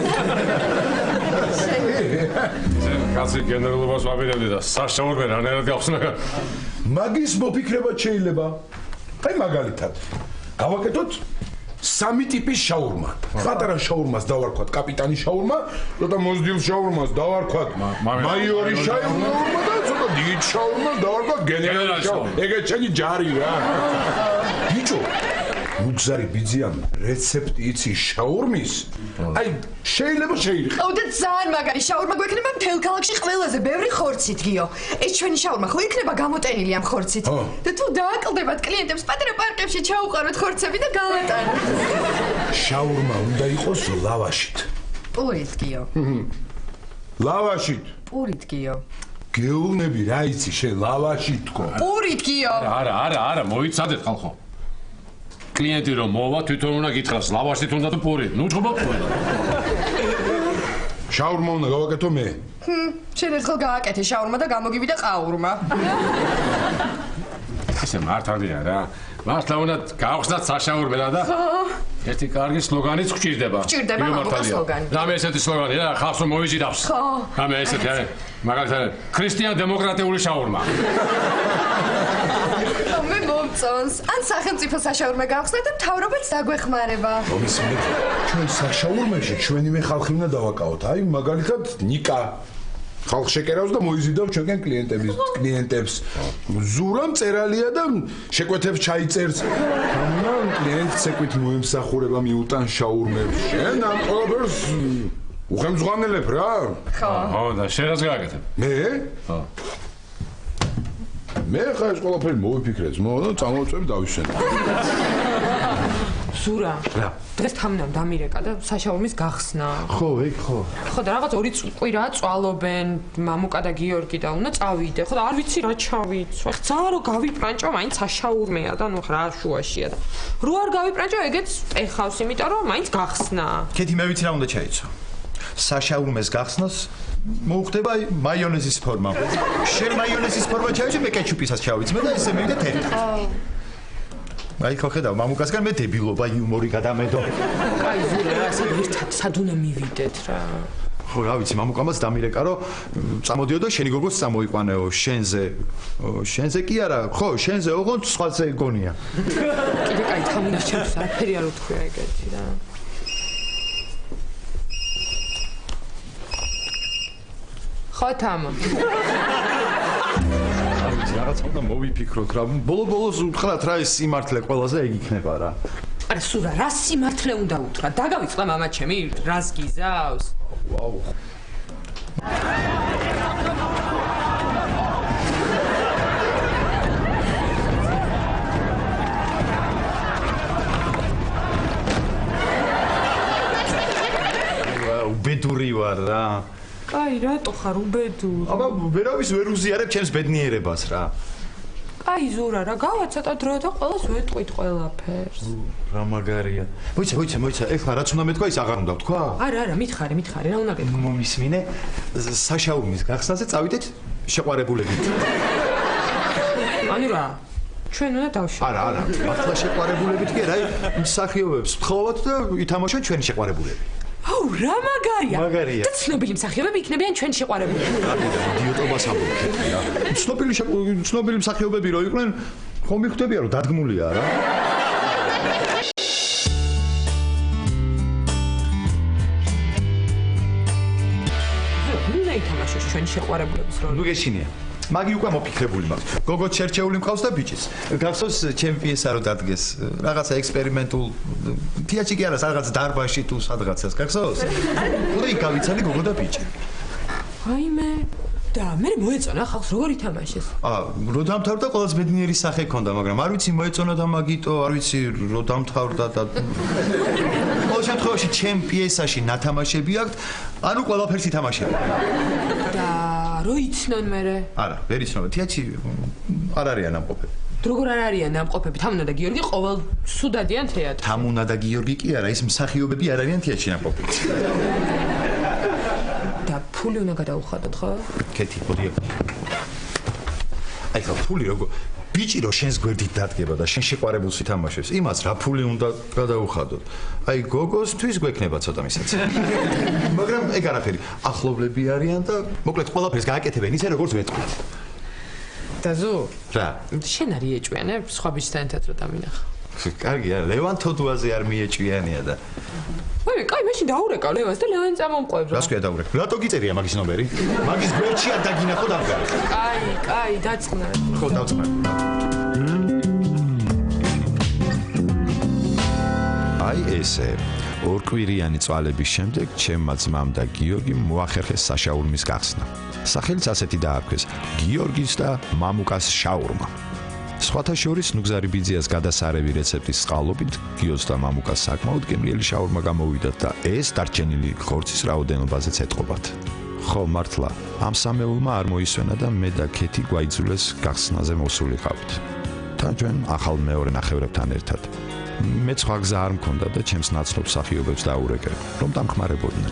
S5: კაცი გენერალობას ვაპირებდი და საშაურმე რანაირად გავხსნა.
S3: მაგის მოფიქრება შეიძლება. აი მაგალითად გავაკეთოთ სამი ტიპის შაურმა. პატარა შაურმას დავარქვათ კაპიტანი შაურმა, ცოტა მოზრდილ შაურმას დავარქვათ მაიორი შაურმა და ცოტა დიდ შაურმას დავარქვათ გენერალი შაურმა. ეგეც შენი ჯარი რა. ბიჭო, მუგზარი ბიძიამ რეცეპტი იცი შაურმის? აი, შეიძლება შეირყო.
S4: აუ და ძალიან მაგარი შაურმა გვექნება მთელ ქალაქში ყველაზე ბევრი ხორცით, გიო. ეს ჩვენი შაურმა ხო იქნება გამოტენილი ამ ხორცით. და თუ დააკლდებათ კლიენტებს პატარა პარკებში ჩაუყაროთ ხორცები და გავატაროთ.
S3: შაურმა უნდა იყოს ლავაშით.
S4: პურით, გიო.
S3: ლავაშით.
S4: პურით, გიო.
S3: გეუბნები რა იცი შენ ლავაშით თქო.
S4: პურით, გიო.
S5: არა, მოიცადეთ ხალხო. კლიენტი რომ მოვა, თვითონ უნდა გითხრას, ლავაშით უნდა თუ პური. ნუ ჭუბობ თქვენ.
S3: შაურმა უნდა გავაკეთო მე.
S4: შენ ერთხელ გააკეთე შაურმა და გამოგივიდა ყაურმა.
S5: ისე მართალია რა. მართლა უნდა გავხსნათ საშაურმე და ერთი კარგი სლოგანიც გვჭირდება.
S4: გვჭირდება მაგა სლოგანი.
S5: რამე ესეთი სლოგანი რა, ხალხს მოიჭიდავს. რამე ესეთი არა. მაგალითად, ქრისტიან დემოკრატიული შაურმა.
S4: მე მომწონს. ან სახელმწიფო საშაურმე გავხსნათ და მთავრობაც დაგვეხმარება.
S3: მომისმენთ, ჩვენ საშაურმეში ჩვენიმე ხალხი უნდა დავაკავოთ. აი, მაგალითად, ნიკა ხალხ შეკერავს და მოიზიდავს ჩვენგან კლიენტებს. ზურა მწერალია და შეკვეთებს ჩაიწერს. ამნა კლიენტს ეკვით მოემსახურება მიუტან შაურმებს. შენ ამ ყველაფერს უხელმძღვანელებ რა?
S5: ხო, და შენ რას გააკეთებ?
S3: მე?
S5: ხო.
S3: მე ხა ეს ყველაფერი მოვიფიქრეთ, და წამოვწევ დავისვენ.
S8: ზურა. რა? დღეს თამნამ დამირეკა და საშაურმის გახსნა.
S7: ხო, ხო.
S8: ხო და რაღაც ორი ყვირა წვალობენ, მამუკა და გიორგი და უნდა წავიდე. ხო და არ ვიცი რა ჩავიცვა. ხა რო გავიპრანჭო, მაინც საშაურმეა და ნუ რა შუაშია და. რო არ გავიპრანჭო, ეგეც ეხავს, იმიტომ რომ მაინც გახსნა.
S7: კეთი მე ვიცი რა უნდა ჩაიცვა. საშაურმეს გახსნას მოუხდება მაიონეზის ფორმა. შენ მაიონეზის ფორმა ჩაიცვა, მე კეჩუპისაც ჩავიცმე და ესე მივიდე თეთრ. აი ხო ხედავ, მამუკასგან მე დებილობა იუმორი გადამედო.
S8: აი ზურა, სად უნდა მივიდეთ რა.
S7: ხო რა ვიცი, მამუკამაც დამირეკა რომ წამოდიო და შენი გოგოც წამოიყვანეო შენზე კი არა, ხო, შენზე ოღონდ სხვაზე გონია.
S8: კიდე კაი თამუნა ჩემს არაფერი არ უთქვია ეგეთი რა. ხო თამო.
S7: რაღაც უნდა მოვიფიქროთ რა. ბოლოს უთხრათ რა ეს სიმართლე ყველაზე ეგ იქნება რა.
S8: არა სურა, რა სიმართლე უნდა უთხრა? დაგავიწყდა მამა ჩემი, რას გიზავს?
S7: ვაუ. უბედური ვარ რა.
S8: კაი, რატო ხარ უბედური?
S7: აბა ვერავის ვერ უზიარებ ჩემს ბედნიერებას რა.
S8: კაი ზურა რა, გავა ცოტა დრო და ყველას ვეტყვით ყველაფერს.
S7: რა მაგარია. მოიცა, ეხლა რაც უნდა მეთქვა ის აღარ უნდა ვთქვა?
S8: არა, მითხარი, რა უნდა გეთქვა?
S7: მომისმინე, საშაურმის გახსნაზე წავიდეთ შეყვარებულებით.
S8: ანუ რა? ჩვენ უნდა დავშავოთ.
S7: არა, მართლა შეყვარებულებით კი არა, მსახიობებს ვთხოვოთ და ითამაშოთ ჩვენი შეყვარებულები.
S8: აუ, რა მაგარია.
S7: მაგარია.
S8: და ცნობილი მსახიობები იქნებიან ჩვენ შეყვარებულები.
S7: იდიოტობას ამბობ რა. ცნობილი მსახიობები რო იყვნენ, ხომ მიხვდებია რომ დადგმულია რა.
S8: ნუ ითამაშოს ჩვენი შეყვარებულების როლი.
S7: ნუ გეშინია. მაგი უკვე მოფიქრებული მაქვს. გოგოც შერჩეული მყავს და ბიჭიც. გახსოვს ჩემპიესა რო დადგეს რაღაცა ექსპერიმენტულ თეატრში კი არა, რაღაც დარბაზში თუ სადღაცას. გახსოვს? უნდა იქ გავიცანი გოგო და ბიჭი.
S8: აიმე და მე მოეწონა ხალხს როგორ ითამაშეს.
S7: რო დამთავრდა ყველაზე ბედნიერი სახე ქონდა, მაგრამ არ ვიცი მოეწონა და მაგიტო, არ ვიცი რო დამთავრდა და ყოველ შემთხვევაში ჩემ პიესაში ნათამაშები აქვს, ანუ ყველაფერს ითამაშები.
S8: და რო იცნონ მერე?
S7: არა, ვერ იცნობ. თეატრში არ არიან ამყოფები.
S8: როგორ არ არიან ამყოფები? თამუნა და გიორგი ყოველ სუდადიან თეატრში.
S7: თამუნა და გიორგი კი არა, ის მსახიობები არ არიან თეატრში ამყოფები.
S8: და ფული უნდა გადაუხადოთ, ხო?
S7: კეთი, მოდი. აი ხო, ფული როგორ ბიჭი რო შენს გვერდით დადგება და შენ შეყვარებულს ითამაშებს, იმას რა ფული უნდა გადაუხადოთ. აი გოგოსთვის გვექნება ცოტა მისაცი. მაგრამ ეგ არაფერი, ახლობლები არიან და მოკლედ ყველაფერს გააკეთებენ ისე როგორც ვეთქვით.
S8: და ზუ?
S7: რა?
S8: შენ არ იეჭვიანებ სხვა ბიჭთან ერთად რო დამინახა.
S7: კარგია, ლევან თოდუაზე არ მიეჭვიანია და
S8: ვაი, კაი, მაშინ დაურეკავ ლევანს და ლევანი წამომყვება.
S7: რას ქვია დაურეკ? რატო გიწერია მაგის ნომერი? მაგის გვერდში არ დაგინახო დამგარი.
S8: კაი, დაწყნა.
S7: ხო, დავწყნა.
S1: აი ესე. ორკვირიანი წვალების შემდეგ ჩემმა ძმამ და გიორგიმ მოახერხეს საშაურმის გახსნა. სახელიც ასეთი დაარქვეს: გიორგის და მამუკას შაურმა. სხვათა შორის ნუგზარი ბიძიას გადასარევი რეცეპტის წყალობით გიოს და მამუკას საკმაოდ გემრიელი შაურმა გამოვიდათ და ეს დარჩენილი ხორცის რაოდენობაზეც ეთყობათ. ხო, მართლა, ამ სამეულმა არ მოისვენა და მე და ქეთი გვაიძულეს გახსნაზე მოსულიყავით. თან ჩვენ ახალ მეორე ნახევრებთან ერთად. მე სხვა გზა არ მქონდა და ჩემს ნაცნობ მსახიობებს დაურეკე, რომ დამხმარებოდნენ.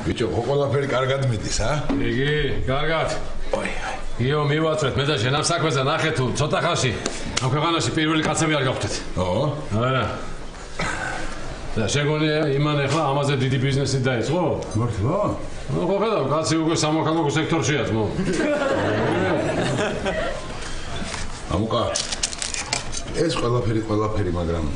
S3: ბიჭო, ყველაფერი კარგად მიდის,
S5: იგი, კარგად. იო, მივაწვეთ, მე და შენ ამ საქმეზე ნახე თუ ცოტა ხანში ამ ქვეყანაში პირველი კაცები არ გავხდეთ. არა. და შეგონია იმან ახლა ამაზე დიდი ბიზნესი დაიწყო?
S3: მართლა?
S5: ხო, ხედავ, კაცი უკვე სამოქალაქო სექტორშია ძმო.
S3: მამუკა, ეს ყველაფერი, მაგრამ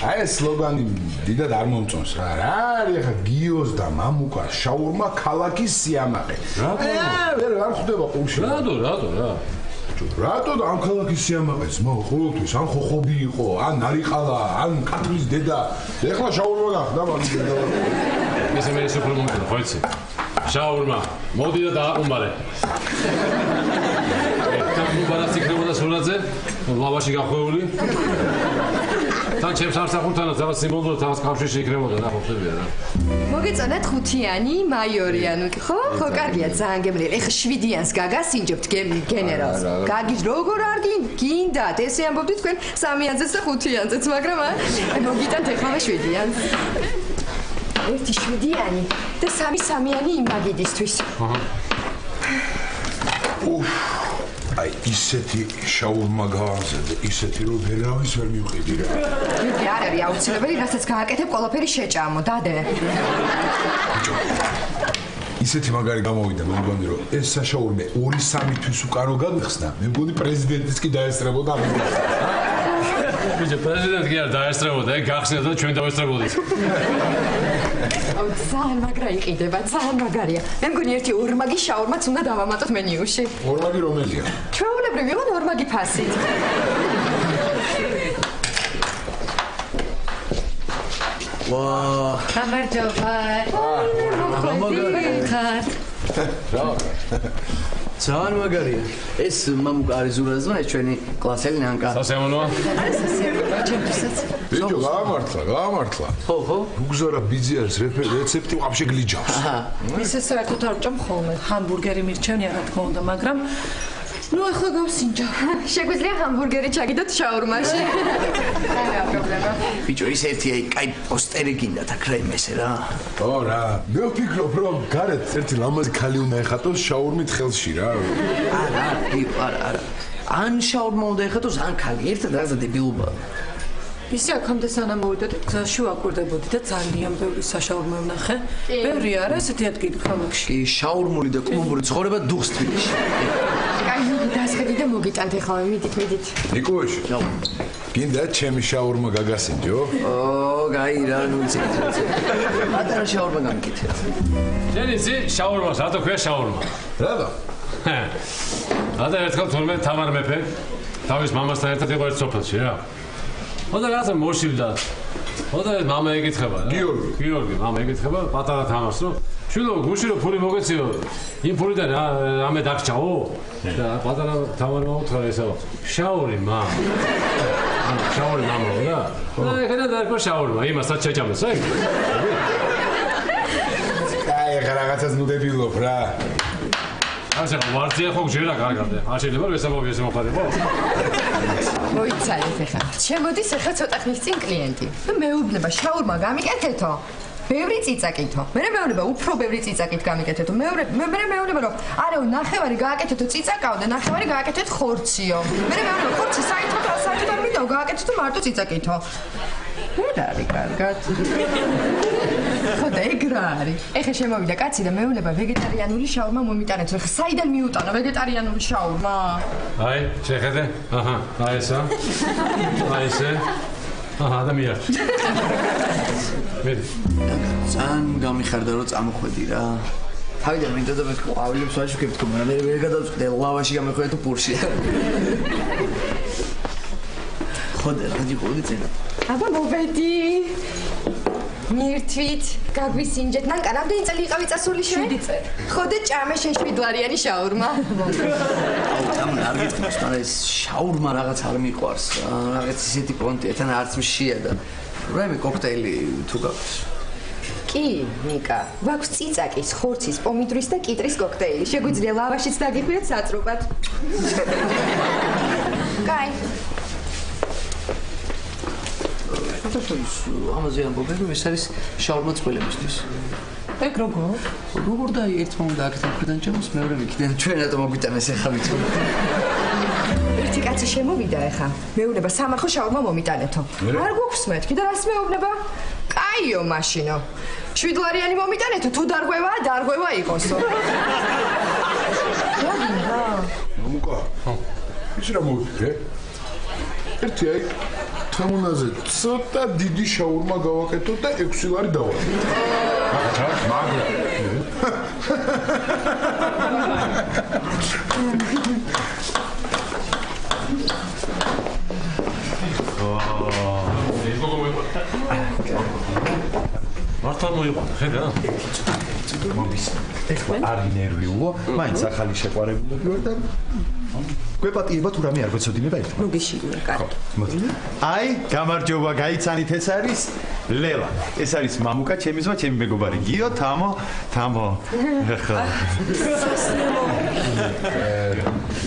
S3: აი ეს სლოგანი დიდად არ მომწონს რა. რა არის ახლა გიოს და მამუკას შაურმა ქალაქის სიამაყე. ვერ არ ხვდება ყურში. რატო და ამ ქალაქის სიამაყეს ყოველთვის ან ხოხობი იყო, ან ნარიყალა, ან კატლის დედა. ეხლა შაურმა გახდა მაგის დედა.
S5: ესე მე ისე უფრო მომწონს, ხო იცი? შაურმა, მოდი და დააყუმბარე. კამბარას იქნებოდა სურათზე, ლავაში გახვეული. თან ჩემს არსახურთანაც რაღაც სიმბოლურად რაღაც კავშირში იქნებოდა, ნახო ხდებია რა.
S4: მოგეწონათ ხუთიანი, მაიორი, ანუ ხო, კარგია, ძალიან გემრიელი. ეხა 7-იანს გაგასინჯებთ გენერალს. გაგიჟ როგორ არ გინდათ? ესე ამბობთ თქვენ 3-იანზეც და 5-იანზეც, მაგრამ აი მოგიტანთ ეხლა 7-იანს. ერთი 7-იანი და 3-3-იანი იმ მაგიდისთვის.
S3: აი ისეთი შაურმა გავამზადე, ისეთი რომ ვერავის ვერ მივყიდი რა.
S4: მე არ არის აუცილებელი, რასაც გააკეთებ, ყველაფერი შეჭამო, დადე.
S3: ისეთი მაგარი გამოვიდა, მე მგონი რომ ეს საშაურმე 2-3 თვის უკანო გადახსნა, მე მგონი პრეზიდენტიც კი დაესწრებოდა ამას.
S5: ბიჭო, პრეზიდენტი არ დაესწრებოდა, გახსნათ და ჩვენ დავესწრებოდით.
S4: ძალიან მაგრა იყიდება, ძალიან მაგარია. მე მგონი ერთი ორმაგი შაურმაც უნდა დავამატოთ მენიუში.
S3: ორმაგი რომელია?
S4: ჩვეულებრივ იყო ორმაგი ფასით.
S2: ვაა,
S4: გამარჯობა.
S2: მაგარია. ძალიან მაგარია. ეს მამუკა არის ზურაზმა, ეს ჩვენი კლასელი ნანკა.
S5: სასიამოვნოა.
S4: ჩემთვისაც.
S3: ბიჭო, გაამართლა.
S2: ხო.
S3: უგზარა ბიძიას რეცეპტი ვაფშე გლიჯავს.
S6: ისე საერთოდ არ ჭამ ხოლმე. ჰამბურგერი მირჩენია რა თქმა უნდა, მაგრამ ნუ ახლა გავსინჯა.
S4: შეგვიძლია ჰამბურგერი ჩაგიდოთ შაურმაში. არა პრობლემა.
S2: ბიჭო, ის ერთი აი კაი პოსტერი გინდა და კრემესე რა.
S3: ო რა, მე ვფიქრობ რომ გარეთ ერთი ლამაზი ქალი უნდა ეხატოს შაურმით ხელში რა.
S2: არა. ან შაურმა უნდა ეხატოს, ან ქალი, ერთად რაღაცა დებილობა.
S6: ისე აქამდე სანამ მოვიდოდი, გზაში ვაკვირდებოდი და ძალიან ბევრი საშაურმე ვნახე. ბევრი არა ესეთი ადგილი ქალაქში.
S2: კი, შაურმული და კლუბური ცხოვრება დუხს თბილისში.
S4: კაი, დასხედი და მოგიტანთ ახლა, მიდით.
S3: ნიკოш, გინდა ჩემი შაურმა გაგასინჯო?
S2: გაი რა, ნუ იცი. პატარა შაურმა გამიკეთე.
S5: შენ იცი შაურმას, რატო ქვია შაურმა?
S3: რატო?
S5: ადა ერთხელ თორმე თამარ მეფე თავის მამასთან ერთად იყო ერთ სოფელში რა. ოდა რაღაცა მოშილდა. ოდა მამა ეკითხება რა. გიორგი, მამა ეკითხება პატარა თამარს რომ შვილო გუში რომ ფული მოგეციო, იმ ფულიდან რამე დაგჭაო? და პატარა თამარმა უთხრა ესა შაური მამა. ანუ შაური მამა რა. და ეხლა დაერქვა შაურმა, იმასაც შეჭამეს, აი.
S3: აი, რაღაცას ნუ დებილობ რა.
S5: ასე ვარძია ხო გჯერა კარგად. არ შეიძლება რომ ესამოვი ესე მოხარებო?
S4: მოიცალეთ ახლა. შემოდის ახლა ცოტა ხნის წინ კლიენტი. და მეუბნება შაურმა გამიკეთეთო. ბევრი წიწაკითო. მე მეუბნება უფრო ბევრი წიწაკით გამიკეთეთო. მე მეუბნება რომ არაო ნახევარი გააკეთეთო წიწაკაო და ნახევარი გააკეთეთ ხორციო. მე მეუბნება ხორცი საერთოდ არ მინდაო გააკეთეთო მარტო წიწაკითო. რა არის კარგად? ხო და ეგ რა არის? ეხლა შემოვიდა კაცი და მეუბნება ვეგეტარიანული შაურმა მომიტანეთო. ეხლა საიდან მიუტანა ვეგეტარიანული შაურმა?
S5: აი, შეხედე? აჰა, აი ესა. აი ესე. აჰა, და მიარჩ. მედი.
S2: ძალიან გამიხარდა რომ წამოხვედი რა. თავიდან მინდა და მე ყვავილებს ვაშუქებ თქო, მაგრამ ვერ გადავწყვეტე ლავაში გამეხვედი თუ პურში. ხო და რა გიყოდი წინა.
S4: აბა მოვედი. მირთვით, გაგვისინჯეთ. მანკა, რამდენი წელი იყავი წასული შენ?
S6: 7 წელი.
S4: ხო და ჭამე შენ 7 შაურმა.
S2: აუ, თამნა არ გითხრას, მაგრამ ეს შაურმა რაღაც არ მიყვარს. რაღაც ისეთი პონტია, თან არც მშია და რაიმე კოქტეილი თუ გაქვს.
S4: კი, ნიკა, გვაქვს წიწაკის, ხორცის, პომიდრის და კიტრის კოქტეილი. შეგვიძლია ლავაშიც დაგიხვიოთ საწრუპად. კაი.
S2: ამაზე ამბობენ, ეს არის შაურმა წყვილებისთვის.
S6: ეგ როგორ?
S2: როგორ და ერთმა უნდა აქეთ მხრიდან ჭამოს, მეორე მიქიდან ჩვენ რატომ მოგვიტანეს ახლა ვიცი.
S4: ერთი კაცი შემოვიდა ახლა. მეუბნება სამარხო შაურმა მომიტანეთო. არ გვაქვს მეთქი და რას მეუბნება? კაიო მაშინო. 7 მომიტანეთო, თუ დარღვევა, დარღვევა იყოსო.
S3: მამუკა. ის რა მოვიდე? ერთი აი თამუნაზე ცოტა დიდი შაურმა გავაკეთო და 6 ლარი დავარქვა. მაგრამ
S5: მართლა მოიყვანა, ხედა?
S7: ეხლა არ ინერვიულო, მაინც ახალი შეყვარებულები ვარ და გვეპატიება თუ რამე არ გვეცოდინება ერთმანეთს.
S4: მოგიშინია, კარგი.
S7: აი, გამარჯობა, გაიცანით, ეს არის ლელა. ეს არის მამუკა, ჩემი ზღვა, ჩემი მეგობარი. გიო, თამო. ახლა.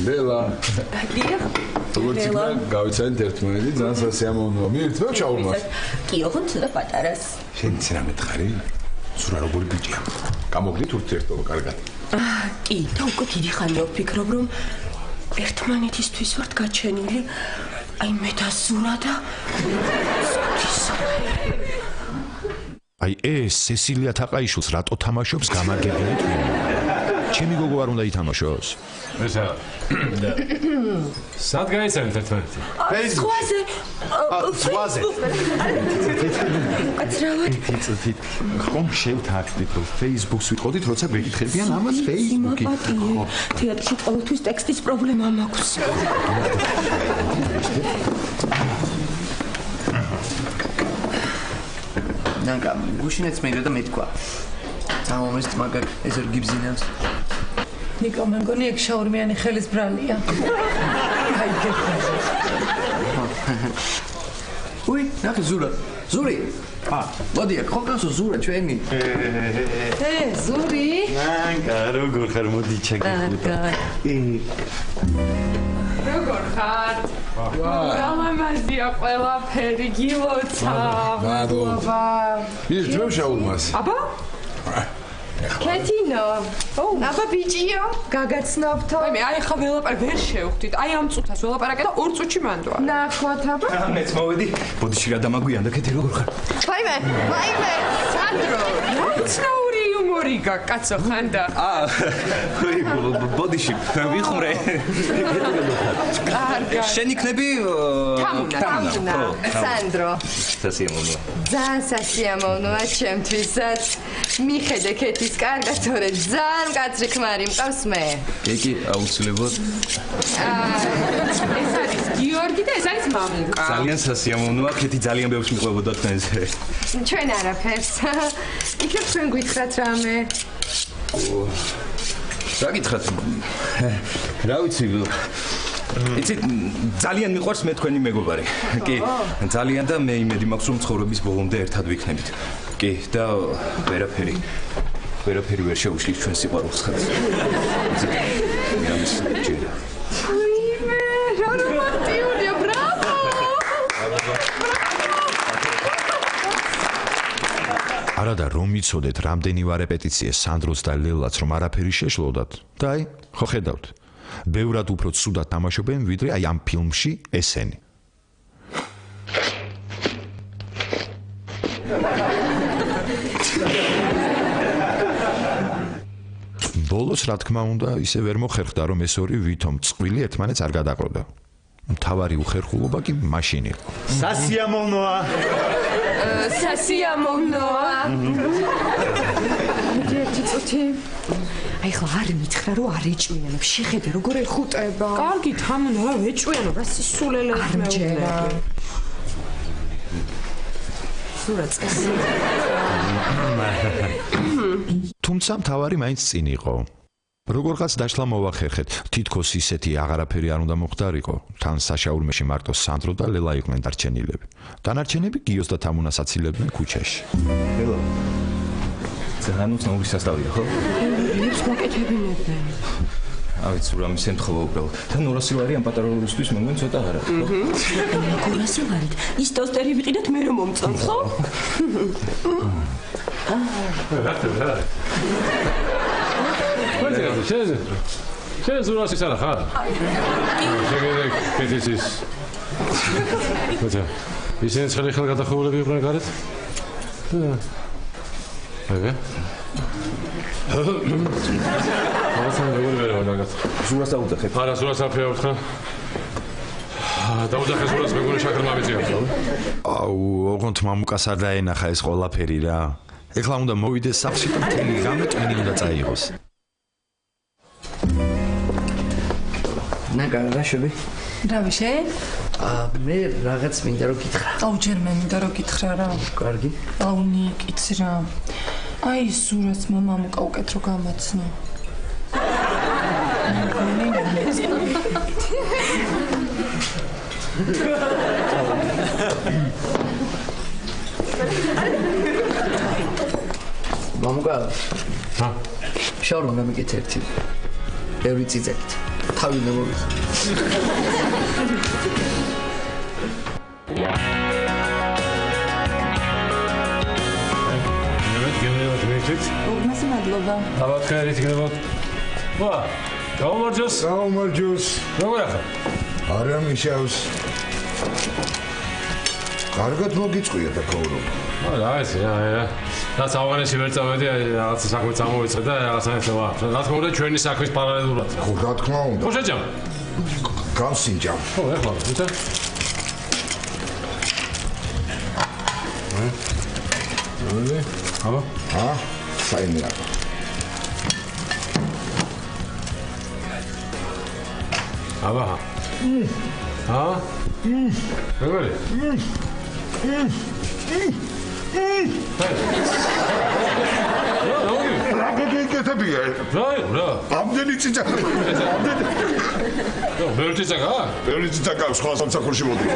S3: ლელა.
S4: გიო.
S3: როგორც იქნა, გავიცანით ერთმანეთი, ძალიან სასიამოვნოა. მიირთმევ შაურმას.
S4: კიო, ხო ცოტა პატარას.
S3: შენ იცი რა მეთხარი? სურა როგორი ბიჭია. გამოგდით ურთიერთობა კარგად.
S6: კი, და უკვე დიდი ხანია ვფიქრობ, რომ ერთმანეთისთვის ვართ გაჩენილი. აი მე და ზურა და
S1: აი ეს სესილია თაყაიშვილს რატო თამაშობს გამარგებელი ტვინი? ჩემი გოგო არ უნდა ითამაშოს?
S5: ესა. სად გაიცანით ერთმანეთი?
S6: სხვაზე.
S7: ზღვაზე.
S6: კაცრავად.
S7: იცით, ხომ შევთანხმდით, რომ Facebook-ს ვიყოდით, როცა გვეკითხებიან ამას Facebook-ი.
S6: თეატრში ყოველთვის ტექსტის პრობლემა მაქვს.
S2: ნანკა, გუშინაც მეირა და მეთქვა. თამომეს მაგარ ეს არ გიბზინავს.
S6: ნიკო, მე მგონი ეგ შაურმიანი ხელის ბრალია. აი გექნება.
S2: უი, ნახე ზურა. ზური. მოდი აქ ხოკასო ზურა ჩვენი.
S4: ზური.
S7: ნანკა, როგორ ხარ, მოდი ჩაგიხდი.
S8: როგორ ხარ? გამამაზია ყველაფერი, გილოცა.
S3: მადლობა. მიირთმევ შაურმას.
S8: აბა?
S4: კეთინო. აბა ბიჭიო, გაგაცნობთო.
S8: მე აი ხა ველაპარ ვერ შევხვდით. აი ამ წუთას ველაპარაკე და 2 წუთში მანდვა.
S4: ნახოთ აბა.
S7: მეც მოვედი. ბოდიში რა დამაგვიანდა, კეთი როგორ ხარ?
S4: ვაიმე, სანდრო.
S8: ცნაური იუმორი გაკაცო ხანდა.
S9: ბოდიში ვიხმრე.
S8: კარგი.
S9: შენ იქნები
S4: თამუნა. სანდრო.
S9: სასიამოვნოა.
S4: ძალიან სასიამოვნოა ჩემთვისაც. მიხედე კეთის კარგად, თორე ძალიან კაცრი ქმარი მყავს მე.
S9: კი, აუცილებლად.
S8: ეს არის გიორგი და ეს არის მამუკა.
S9: ძალიან სასიამოვნოა, კეთი ძალიან ბევრს მიყვებოდა თქვენზე.
S4: ჩვენ არაფერს. იქნებ ჩვენ გითხრათ რამე.
S9: რა გითხრათ? რა ვიცი, იცით, ძალიან მიყვარს მე თქვენი მეგობარი. კი, ძალიან და მე იმედი მაქვს რომ ცხოვრების ბოლომდე ერთად ვიქნებით. კი, და ვერაფერი ვერ შეუშლის ჩვენ სიყვარულს ხარს. იცით, ამის ჯერა.
S8: ვიმე, რა რომანტიკულია, ბრავო!
S1: არადა რომ იცოდეთ რამდენი ვარ რეპეტიცია სანდროს და ლელაც რომ არაფერი შეშლოდათ და აი ხო ხედავთ ბევრად უფრო ცუდად თამაშობენ ვიდრე აი ამ ფილმში ესენი ბოლოს რა თქმა უნდა ისე ვერ მოხერხდა რომ ეს ორი ვითომ წყვილი ერთმანეთს არ გადაყროდა მთავარი უხერხულობა კი მაშინ იყო
S7: სასიამოვნოა
S4: სასიამოვნოა. ერთი წუთი. აი ხო არ მითხრა რომ არ ეჭვიანებ. შეხედე როგორ ეხუტება.
S8: კარგი თამუნა, რა ვეჭვიანო, რა სისულელე მეუბნება.
S4: სურაცხეს.
S1: თუმცა მთავარი მაინც წინ იყო. როგორღაც დაშლა მოვახერხეთ, თითქოს ისეთი აღარაფერი არ უნდა მოხდარიყო. თან საშაურმეში მარტო სანდრო და ლელა იყვნენ დარჩენილები. დანარჩენები გიოს და თამუნას აცილებდნენ ქუჩაში.
S9: ლელა. ძალიან უცნაური სასწავლია, ხო?
S8: ის მოკეთებინებდნენ.
S9: ავიც რამის ემთხოვა უბრალოდ. და 200 ლარი ამ პატაროლისთვის მომენ ცოტა არა.
S6: 200 ლარით ის ტოსტერი ვიყიდეთ მე რომ მომწონს, ხო?
S5: შენ ზურაsis არა ხარ? შეგეძე პეტიციის. მოიცა. ისინი ცხელი ხელგადახურებები იყვნენ გარეთ? აიგე? ახლა როგორ ვერა მაგათ?
S9: ზურას აუძახეთ.
S5: არა, ზურას არ ფეავთხა. დაუძახე ზურას მეგონა შაქრმა მიწია.
S1: აუ, ოღონდ მამუკას არ დაენახა ეს ყველაფერი რა. ეხლა უნდა მოვიდეს სახლში და მთელი ღამე ტვინი უნდა წაიღოს.
S2: ნაგა რა შევი?
S6: რავი შენ?
S2: მე რაღაც მინდა რომ გითხრა.
S6: აუ ჯერ მე მინდა რომ გითხრა რა.
S2: კარგი.
S6: აუ ნიკიც რა. აი სურას მამამ უკეთ რო გამაცნო.
S2: მამუკა.
S5: ჰა?
S2: შაური უნდა მიგეთ ერთი. ბევრი წიწაკით. თავი უნდა მოვიდე.
S6: ოგნასი მადლობა.
S5: დავათხერით გნებოთ. ვა, გაუმარჯოს.
S3: გაუმარჯოს.
S5: როგორ ახლა?
S3: არა მიშავს. კარგად მოგიწყვია და ქაურობა.
S5: რა ესე რა. რაც ავღანეთში ვერ წავედი, რაღაც საქმე წამოვიწყე და რაღაცა ესაა. რა თქმა უნდა ჩვენი საქმის პარალელურად.
S3: ხო, რა თქმა უნდა.
S5: ხო შეჯამ.
S3: გავსინჯავ.
S5: ხო, ეხლა, ვიცა? აბა.
S3: საინია.
S5: აბა. როგორი?
S3: რა გეკეთებია?
S5: რა?
S3: ამდენი ციცაკა.
S5: ბევრი ციცაკა?
S3: ბევრი ციცაკა სხვა სამსახურში მოდი.